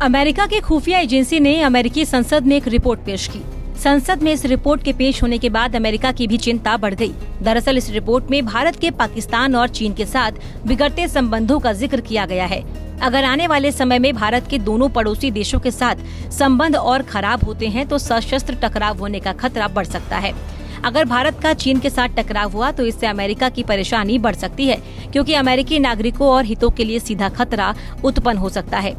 America की खुफिया agency ने अमेरिकी संसद में एक रिपोर्ट पेश की। संसद में इस रिपोर्ट के पेश होने के बाद अमेरिका की भी चिंता बढ़ गई। दरअसल इस रिपोर्ट में भारत के पाकिस्तान और चीन के साथ बिगड़ते संबंधों का जिक्र किया गया है। अगर आने वाले समय में भारत के दोनों पड़ोसी देशों के साथ संबंध और खराब होते हैं तो सशस्त्र टकराव होने का खतरा बढ़ सकता है। अगर भारत का चीन के साथ टकराव हुआ तो इससे अमेरिका की परेशानी बढ़ सकती है, क्योंकि अमेरिकी नागरिकों और हितों के लिए सीधा खतरा उत्पन्न हो सकता है।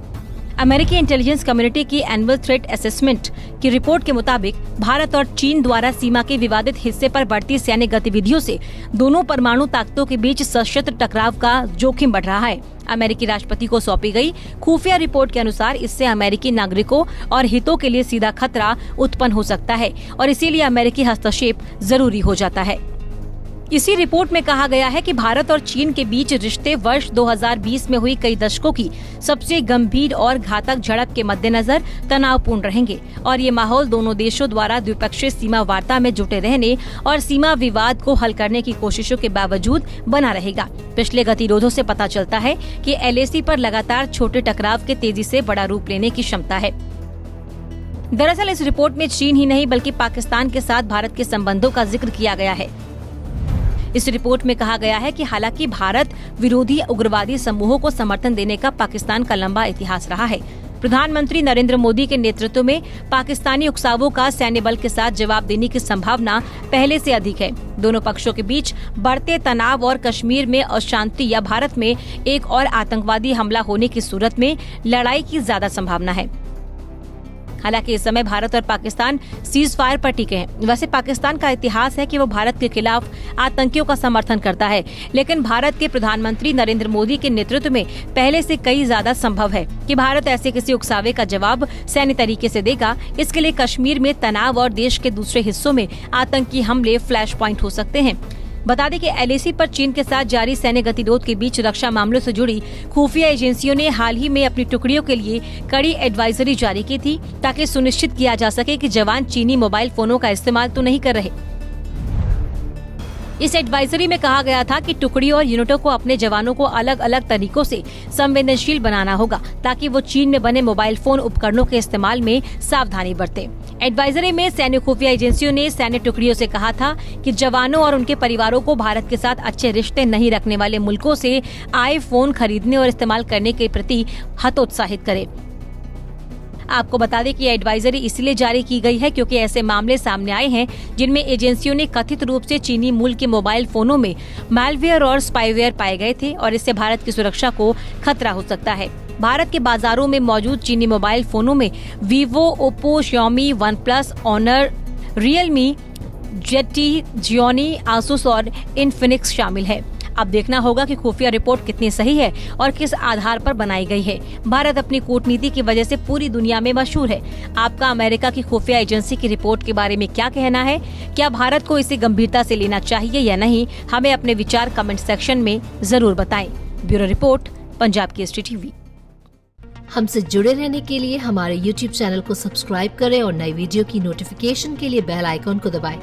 अमेरिकी इंटेलिजेंस कम्युनिटी की एनुअल थ्रेट असेसमेंट की रिपोर्ट के मुताबिक भारत और चीन द्वारा सीमा के विवादित हिस्से पर बढ़ती सैन्य गतिविधियों से दोनों परमाणु ताकतों के बीच सशस्त्र टकराव का जोखिम बढ़ रहा है। अमेरिकी राष्ट्रपति को सौंपी गई खुफिया रिपोर्ट के अनुसार इससे अमेरिकी नागरिकों और हितों के लिए सीधा खतरा उत्पन्न हो सकता है और इसीलिए अमेरिकी हस्तक्षेप जरूरी हो जाता है। इसी रिपोर्ट में कहा गया है कि भारत और चीन के बीच रिश्ते वर्ष 2020 में हुई कई दशकों की सबसे गंभीर और घातक झड़प के मद्देनजर तनावपूर्ण रहेंगे और ये माहौल दोनों देशों द्वारा द्विपक्षीय सीमा वार्ता में जुटे रहने और सीमा विवाद को हल करने की कोशिशों के बावजूद बना रहेगा। पिछले गतिरोधों से पता चलता है कि LAC पर लगातार छोटे टकराव के तेजी से बड़ा रूप लेने की क्षमता है। दरअसल इस रिपोर्ट में चीन ही नहीं बल्कि पाकिस्तान के साथ भारत के संबंधों का जिक्र किया गया है। इस रिपोर्ट में कहा गया है कि हालांकि भारत विरोधी उग्रवादी समूहों को समर्थन देने का पाकिस्तान का लंबा इतिहास रहा है। प्रधानमंत्री नरेंद्र मोदी के नेतृत्व में पाकिस्तानी उकसावों का सैन्य बल के साथ जवाब देने की संभावना पहले से अधिक है। दोनों पक्षों के बीच बढ़ते तनाव और कश्मीर में अशांति या भारत में एक और आतंकवादी हमला होने की सूरत में लड़ाई की ज्यादा संभावना है। हालांकि इस समय भारत और पाकिस्तान सीज फायर पर टिके हैं। वैसे पाकिस्तान का इतिहास है कि वो भारत के खिलाफ आतंकियों का समर्थन करता है, लेकिन भारत के प्रधानमंत्री नरेंद्र मोदी के नेतृत्व में पहले से कई ज्यादा संभव है कि भारत ऐसे किसी उकसावे का जवाब सैन्य तरीके से देगा। इसके लिए कश्मीर में तनाव और देश के दूसरे हिस्सों में आतंकी हमले फ्लैश पॉइंट हो सकते हैं। बता दें कि LAC पर चीन के साथ जारी सैन्य गतिरोध के बीच रक्षा मामलों से जुड़ी खुफिया एजेंसियों ने हाल ही में अपनी टुकड़ियों के लिए कड़ी एडवाइजरी जारी की थी, ताकि सुनिश्चित किया जा सके कि जवान चीनी मोबाइल फोनों का इस्तेमाल तो नहीं कर रहे। इस एडवाइजरी में कहा गया था कि टुकड़ी और यूनिटों को अपने जवानों को अलग अलग तरीकों से संवेदनशील बनाना होगा, ताकि वो चीन में बने मोबाइल फोन उपकरणों के इस्तेमाल में सावधानी बरतें। एडवाइजरी में सैन्य खुफिया एजेंसियों ने सैन्य टुकड़ियों से कहा था कि जवानों और उनके परिवारों को भारत के साथ अच्छे रिश्ते नहीं रखने वाले मुल्कों से आए फोन खरीदने और इस्तेमाल करने के प्रति हतोत्साहित करें। आपको बता दें कि एडवाइजरी इसलिए जारी की गई है क्योंकि ऐसे मामले सामने आए हैं जिनमें एजेंसियों ने कथित रूप से चीनी मूल के मोबाइल फोनों में मैलवेयर और स्पाईवेयर पाए गए थे और इससे भारत की सुरक्षा को खतरा हो सकता है। भारत के बाजारों में मौजूद चीनी मोबाइल फोनों में Vivo, Oppo, Xiaomi, OnePlus, Honor, Realme, ZTE, Gionee, Asus और इनफिनिक्स शामिल है। अब देखना होगा कि खुफिया रिपोर्ट कितनी सही है और किस आधार पर बनाई गई है। भारत अपनी कूटनीति की वजह से पूरी दुनिया में मशहूर है। आपका अमेरिका की खुफिया एजेंसी की रिपोर्ट के बारे में क्या कहना है? क्या भारत को इसे गंभीरता से लेना चाहिए या नहीं? हमें अपने विचार कमेंट सेक्शन में जरूर बताएं। Bureau report, Punjab Kesari TV. हमसे जुड़े रहने के लिए हमारे YouTube चैनल को सब्सक्राइब करें और नई वीडियो की नोटिफिकेशन के लिए बेल आइकॉन को दबाएं।